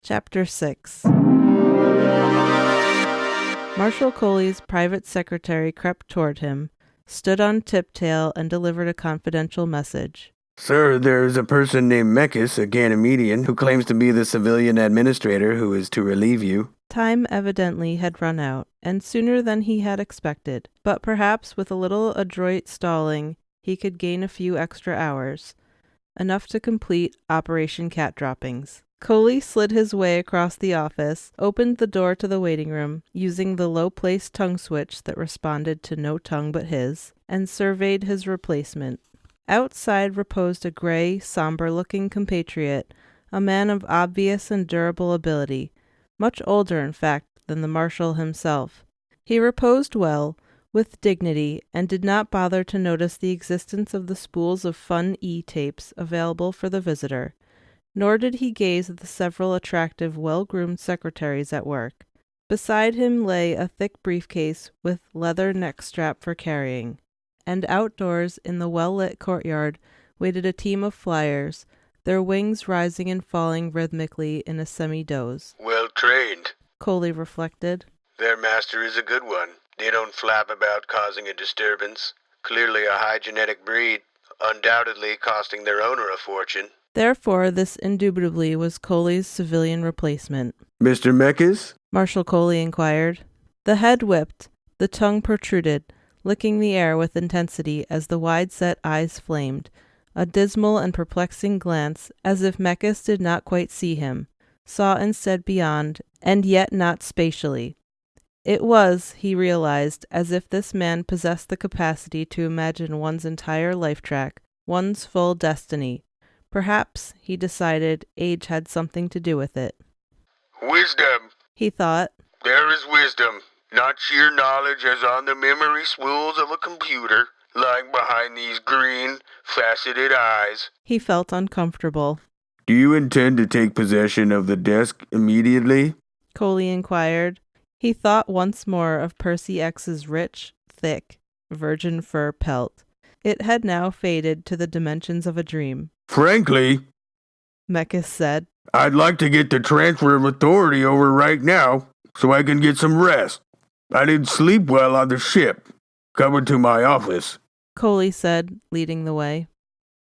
Chapter 6. Marshal Coley's private secretary crept toward him, stood on tiptail, and delivered a confidential message. Sir, there's a person named Mekis, a Ganymedean, who claims to be the civilian administrator who is to relieve you. Time evidently had run out, and sooner than he had expected, but perhaps with a little adroit stalling he could gain a few extra hours, enough to complete Operation Cat Droppings. Coley slid his way across the office, opened the door to the waiting room, using the low-placed tongue switch that responded to no tongue but his, and surveyed his replacement. Outside reposed a gray, somber-looking compatriot, a man of obvious and durable ability, much older, in fact, than the marshal himself. He reposed well, with dignity, and did not bother to notice the existence of the spools of fun E-tapes available for the visitor, nor did he gaze at the several attractive, well-groomed secretaries at work. Beside him lay a thick briefcase with leather neck strap for carrying, and outdoors in the well-lit courtyard waited a team of flyers, their wings rising and falling rhythmically in a semi-doze. Well trained, Coley reflected. Their master is a good one. They don't flap about causing a disturbance. Clearly a high genetic breed, undoubtedly costing their owner a fortune. Therefore, this indubitably was Coley's civilian replacement. Mr. Mekis? Marshal Coley inquired. The head whipped, the tongue protruded, licking the air with intensity as the wide-set eyes flamed, a dismal and perplexing glance, as if Mekis did not quite see him, saw instead beyond, and yet not spatially. It was, he realized, as if this man possessed the capacity to imagine one's entire life track, one's full destiny. Perhaps, he decided, age had something to do with it. Wisdom, he thought. There is wisdom, not sheer knowledge as on the memory spools of a computer, lying behind these green, faceted eyes. He felt uncomfortable. Do you intend to take possession of the desk immediately? Coley inquired. He thought once more of Percy X's rich, thick, virgin fur pelt. It had now faded to the dimensions of a dream. Frankly, Mekis said, I'd like to get the transfer of authority over right now, so I can get some rest. I didn't sleep well on the ship. Come into my office, Coley said, leading the way.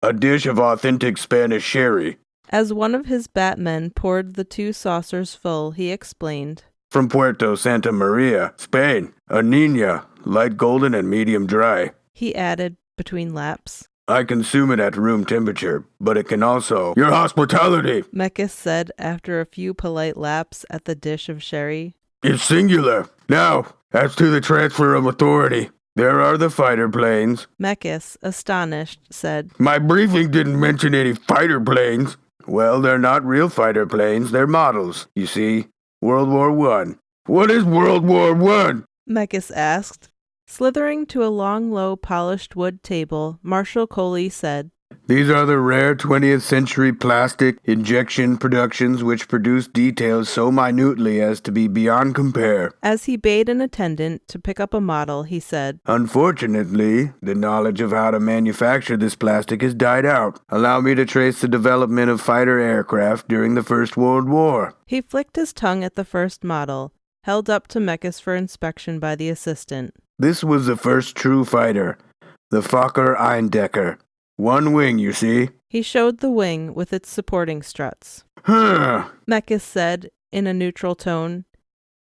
A dish of authentic Spanish sherry. As one of his batmen poured the 2 saucers full, he explained. From Puerto Santa Maria, Spain. A niña, light golden and medium dry. He added, between laps. I consume it at room temperature, but it can also... Your hospitality, Mekis said after a few polite laps at the dish of sherry. It's singular. Now, as to the transfer of authority, there are the fighter planes. Mekis, astonished, said, My briefing didn't mention any fighter planes. Well, they're not real fighter planes, they're models, you see. World War I. What is World War I? Mekis asked. Slithering to a long, low, polished wood table, Marshal Coley said, These are the rare 20th century plastic injection productions which produce details so minutely as to be beyond compare. As he bade an attendant to pick up a model, he said, Unfortunately, the knowledge of how to manufacture this plastic has died out. Allow me to trace the development of fighter aircraft during the First World War. He flicked his tongue at the first model, held up to Mekis for inspection by the assistant. This was the first true fighter, the Fokker Eindecker. One wing, you see. He showed the wing with its supporting struts. Mekis said, in a neutral tone.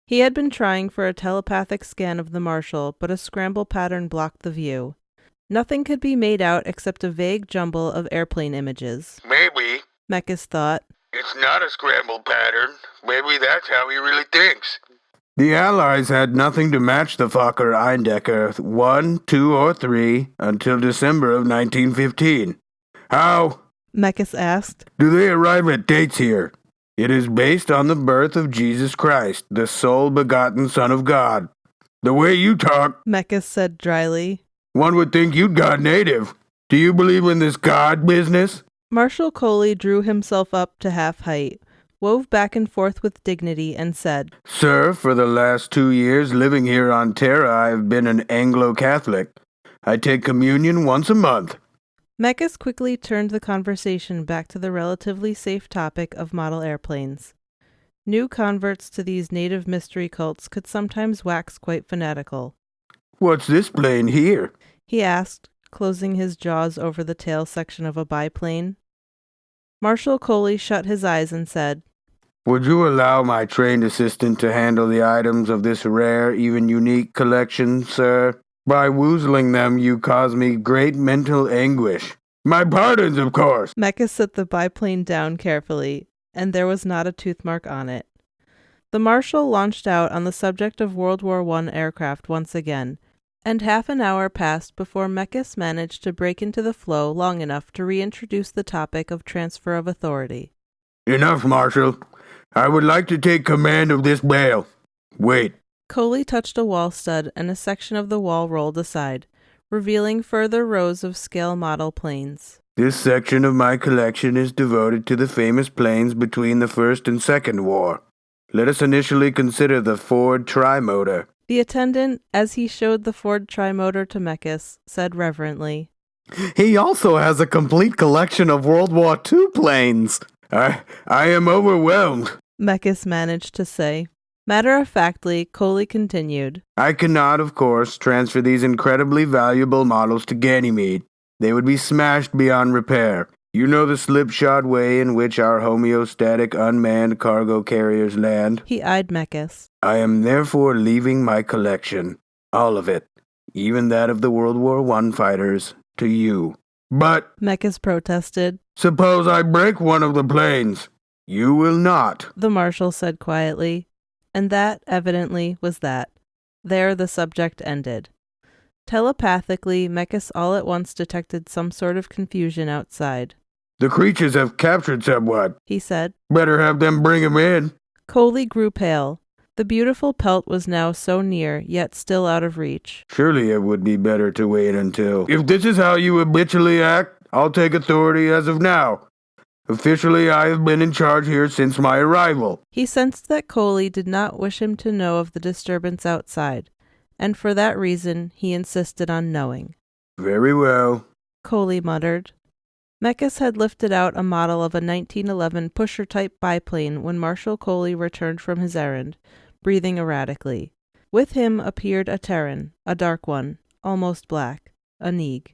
He had been trying for a telepathic scan of the marshal, but a scramble pattern blocked the view. Nothing could be made out except a vague jumble of airplane images. Maybe. Mekis thought. It's not a scramble pattern. Maybe that's how he really thinks. The Allies had nothing to match the Fokker Eindecker 1, 2, or 3 until December of 1915. How, Mekis asked, do they arrive at dates here? It is based on the birth of Jesus Christ, the sole begotten Son of God. The way you talk, Mekis said dryly, one would think you'd gone native. Do you believe in this God business? Marshal Coley drew himself up to half height, wove back and forth with dignity, and said, Sir, for the last 2 years living here on Terra, I have been an Anglo-Catholic. I take communion once a month. Mekis quickly turned the conversation back to the relatively safe topic of model airplanes. New converts to these native mystery cults could sometimes wax quite fanatical. What's this plane here? He asked, closing his jaws over the tail section of a biplane. Marshal Coley shut his eyes and said, Would you allow my trained assistant to handle the items of this rare, even unique collection, sir? By woozling them, you cause me great mental anguish. My pardons, of course. Mecca set the biplane down carefully, and there was not a tooth mark on it. The Marshal launched out on the subject of World War I aircraft once again, and half an hour passed before Mekis managed to break into the flow long enough to reintroduce the topic of transfer of authority. Enough, Marshal. I would like to take command of this bale. Wait. Coley touched a wall stud, and a section of the wall rolled aside, revealing further rows of scale model planes. This section of my collection is devoted to the famous planes between the First and Second War. Let us initially consider the Ford Trimotor. The attendant, as he showed the Ford Trimotor to Mekis, said reverently, He also has a complete collection of World War II planes. I am overwhelmed. Mekis managed to say. Matter-of-factly, Coley continued, I cannot, of course, transfer these incredibly valuable models to Ganymede. They would be smashed beyond repair. You know the slipshod way in which our homeostatic unmanned cargo carriers land. He eyed Mekis. I am therefore leaving my collection, all of it, even that of the World War I fighters, to you. But, Mekis protested. Suppose I break one of the planes. You will not, the Marshal said quietly. And that, evidently, was that. There the subject ended. Telepathically, Mekis all at once detected some sort of confusion outside. The creatures have captured someone, he said. Better have them bring him in. Coley grew pale. The beautiful pelt was now so near, yet still out of reach. Surely it would be better to wait until... If this is how you habitually act, I'll take authority as of now. Officially, I have been in charge here since my arrival. He sensed that Coley did not wish him to know of the disturbance outside, and for that reason he insisted on knowing. Very well, Coley muttered. Mekis had lifted out a model of a 1911 pusher-type biplane when Marshal Coley returned from his errand, breathing erratically. With him appeared a Terran, a dark one, almost black, a Neeg.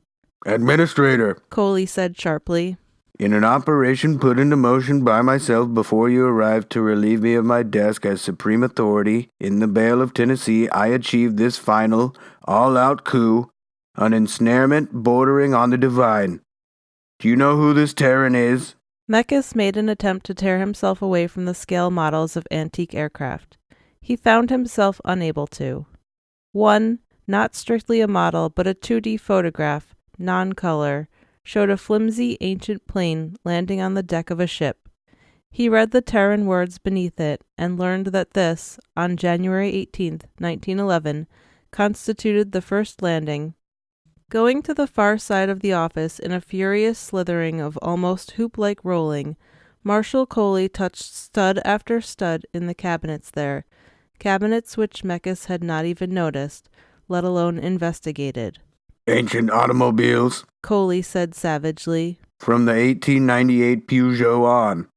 Administrator, Coley said sharply. In an operation put into motion by myself before you arrived to relieve me of my desk as supreme authority in the Bale of Tennessee, I achieved this final, all-out coup, an ensnarement bordering on the divine. Do you know who this Terran is? Mekis made an attempt to tear himself away from the scale models of antique aircraft. He found himself unable to. One, not strictly a model, but a 2D photograph, non-color, showed a flimsy ancient plane landing on the deck of a ship. He read the Terran words beneath it and learned that this, on January 18, 1911, constituted the first landing. Going to the far side of the office in a furious slithering of almost hoop-like rolling, Marshal Coley touched stud after stud in the cabinets there, cabinets which Mekis had not even noticed, let alone investigated. Ancient automobiles, Coley said savagely. From the 1898 Peugeot on.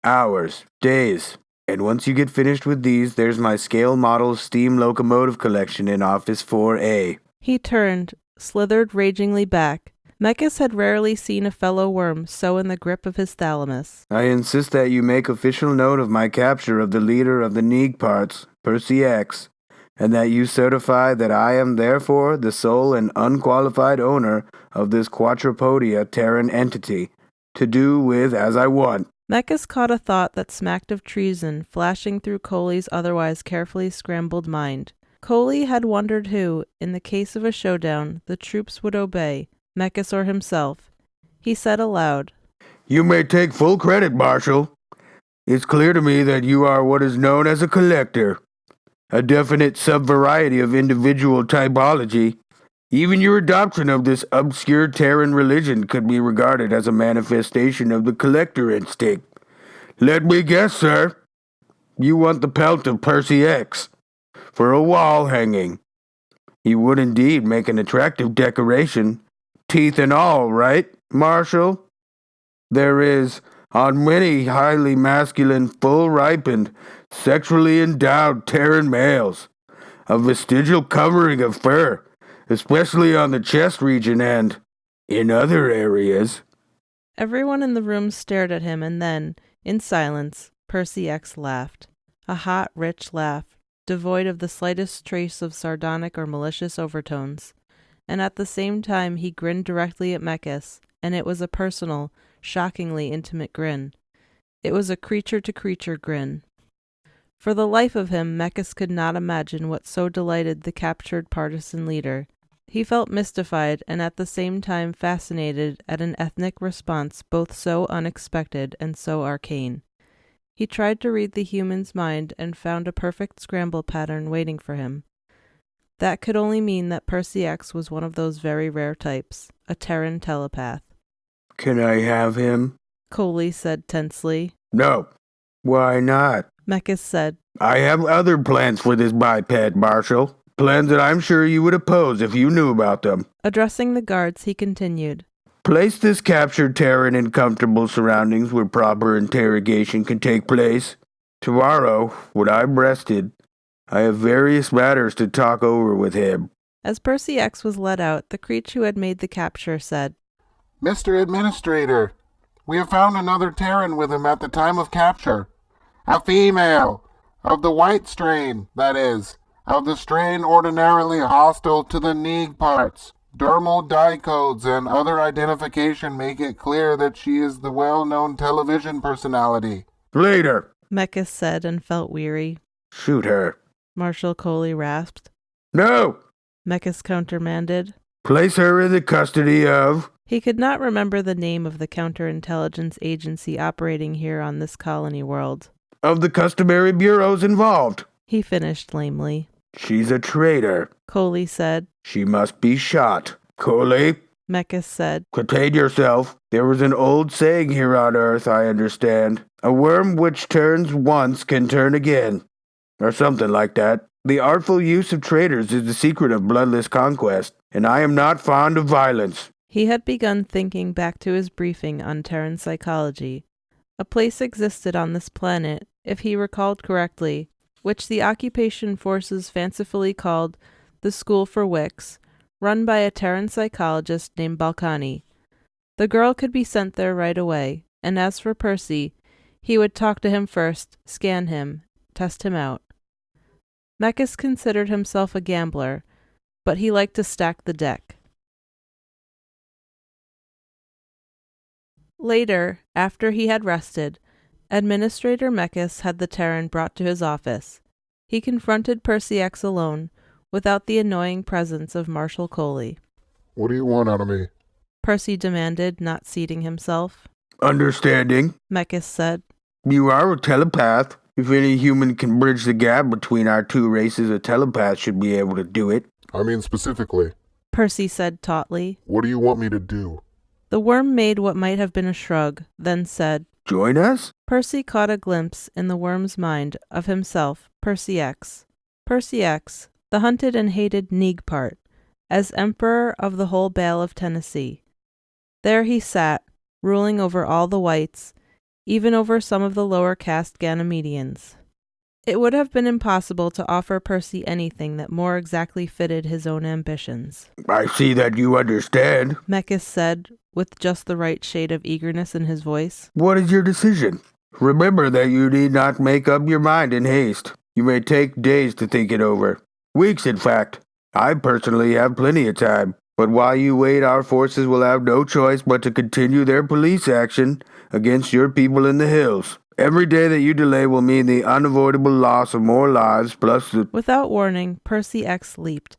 Hours, days. And once you get finished with these, there's my scale model steam locomotive collection in Office 4A. He turned, slithered ragingly back. Mekis had rarely seen a fellow worm so in the grip of his thalamus. I insist that you make official note of my capture of the leader of the Neeg parts, Percy X, and that you certify that I am therefore the sole and unqualified owner of this quadrupodia Terran entity, to do with as I want. Mekis caught a thought that smacked of treason flashing through Coley's otherwise carefully scrambled mind. Coley had wondered who, in the case of a showdown, the troops would obey, Mekis or himself. He said aloud, You may take full credit, Marshal. It's clear to me that you are what is known as a collector. A definite sub-variety of individual typology. Even your adoption of this obscure Terran religion could be regarded as a manifestation of the collector instinct. Let me guess, sir. You want the pelt of Percy X for a wall hanging. He would indeed make an attractive decoration. Teeth and all, right, Marshal? There is, on many highly masculine, full-ripened, sexually endowed Terran males. A vestigial covering of fur, especially on the chest region and in other areas. Everyone in the room stared at him, and then, in silence, Percy X laughed. A hot, rich laugh, devoid of the slightest trace of sardonic or malicious overtones. And at the same time he grinned directly at Mechas, and it was a personal, shockingly intimate grin. It was a creature-to-creature grin. For the life of him, Mechas could not imagine what so delighted the captured partisan leader. He felt mystified and at the same time fascinated at an ethnic response both so unexpected and so arcane. He tried to read the human's mind and found a perfect scramble pattern waiting for him. That could only mean that Percy X was one of those very rare types, a Terran telepath. Can I have him? Coley said tensely. No. Why not? Mechas said. I have other plans for this biped, Marshal. Plans that I'm sure you would oppose if you knew about them. Addressing the guards, he continued. Place this captured Terran in comfortable surroundings where proper interrogation can take place. Tomorrow, when I'm rested, I have various matters to talk over with him. As Percy X was led out, the creature who had made the capture said, Mr. Administrator, we have found another Terran with him at the time of capture. A female, of the white strain, that is, of the strain ordinarily hostile to the Neeg parts. Dermal dye codes and other identification make it clear that she is the well-known television personality. Later, Mechas said and felt weary. Shoot her. Marshal Coley rasped. No! Mechas countermanded. Place her in the custody of... He could not remember the name of the counterintelligence agency operating here on this colony world. Of the customary bureaus involved. He finished lamely. She's a traitor. Coley said. She must be shot. Coley? Mechas said. Contain yourself. There was an old saying here on Earth, I understand. A worm which turns once can turn again. Or something like that. The artful use of traitors is the secret of bloodless conquest, and I am not fond of violence. He had begun thinking back to his briefing on Terran psychology. A place existed on this planet, if he recalled correctly, which the occupation forces fancifully called the School for Wicks, run by a Terran psychologist named Balkani. The girl could be sent there right away, and as for Percy, he would talk to him first, scan him, test him out. Mechas considered himself a gambler, but he liked to stack the deck. Later, after he had rested, Administrator Mechas had the Terran brought to his office. He confronted Percy X alone, without the annoying presence of Marshal Coley. What do you want out of me? Percy demanded, not seating himself. Understanding. Mechas said. You are a telepath. If any human can bridge the gap between our two races, a telepath should be able to do it. I mean specifically. Percy said tautly. What do you want me to do? The worm made what might have been a shrug, then said, Join us? Percy caught a glimpse in the worm's mind of himself, Percy X. Percy X, the hunted and hated Neeg part, as Emperor of the whole Bale of Tennessee. There he sat, ruling over all the whites, even over some of the lower caste Ganymedians. It would have been impossible to offer Percy anything that more exactly fitted his own ambitions. I see that you understand. Mechas said, with just the right shade of eagerness in his voice. What is your decision? Remember that you need not make up your mind in haste. You may take days to think it over. Weeks, in fact. I personally have plenty of time. But while you wait, our forces will have no choice but to continue their police action against your people in the hills. Every day that you delay will mean the unavoidable loss of more lives, plus the... Without warning, Percy X leaped.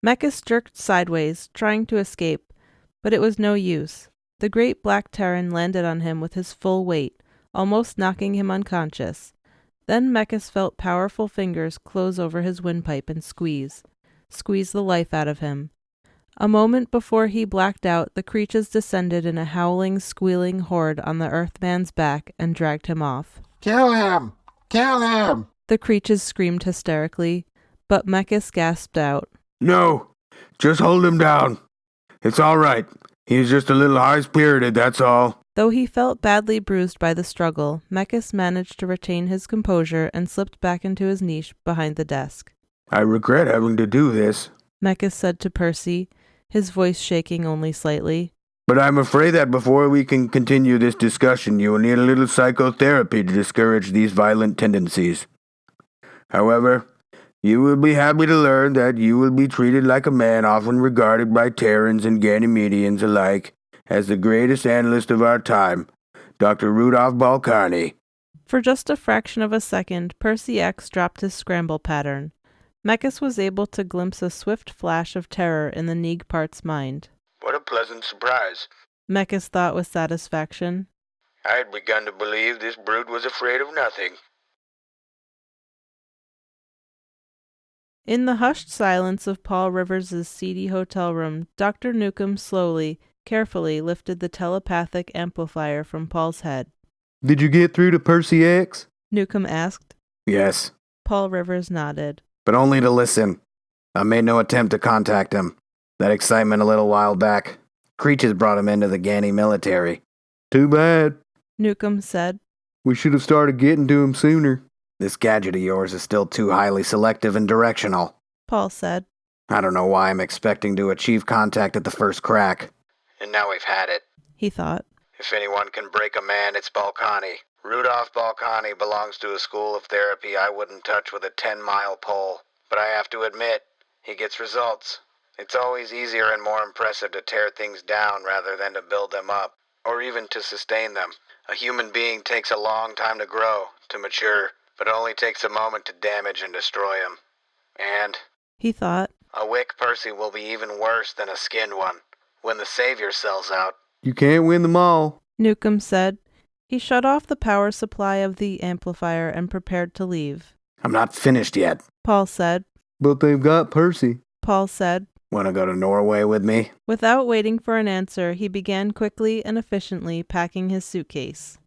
Mechas jerked sideways, trying to escape, but it was no use. The great black Terran landed on him with his full weight, almost knocking him unconscious. Then Mechas felt powerful fingers close over his windpipe and squeeze the life out of him. A moment before he blacked out, the creatures descended in a howling, squealing horde on the Earthman's back and dragged him off. Kill him! Kill him! The creatures screamed hysterically, but Mechas gasped out, No! Just hold him down. It's all right. He's just a little high-spirited, that's all. Though he felt badly bruised by the struggle, Mechas managed to retain his composure and slipped back into his niche behind the desk. I regret having to do this, Mechas said to Percy, his voice shaking only slightly. but I'm afraid that before we can continue this discussion, you will need a little psychotherapy to discourage these violent tendencies. However, you will be happy to learn that you will be treated like a man often regarded by Terrans and Ganymedians alike as the greatest analyst of our time, Dr. Rudolph Balkany. For just a fraction of a second, Percy X dropped his scramble pattern. Mechas was able to glimpse a swift flash of terror in the Neagpart's mind. What a pleasant surprise. Mechas thought with satisfaction. I had begun to believe this brute was afraid of nothing. In the hushed silence of Paul Rivers's seedy hotel room, Dr. Newcomb slowly, carefully lifted the telepathic amplifier from Paul's head. Did you get through to Percy X? Newcomb asked. Yes, Paul Rivers nodded. but only to listen. I made no attempt to contact him. That excitement a little while back. Creatures brought him into the Ganny military. Too bad. Newcomb said. We should have started getting to him sooner. This gadget of yours is still too highly selective and directional. Paul said. I don't know why I'm expecting to achieve contact at the first crack. And now we've had it. He thought. If anyone can break a man, it's Balkany. Rudolph Balkany belongs to a school of therapy I wouldn't touch with a 10-mile pole. But I have to admit, he gets results. It's always easier and more impressive to tear things down rather than to build them up, or even to sustain them. A human being takes a long time to grow, to mature, but only takes a moment to damage and destroy him. And, he thought, a Wick Percy will be even worse than a skinned one, when the Savior sells out. You can't win them all, Newcomb said. He shut off the power supply of the amplifier and prepared to leave. I'm not finished yet. Paul said. but they've got Percy. Paul said. Want to go to Norway with me? Without waiting for an answer, he began quickly and efficiently packing his suitcase.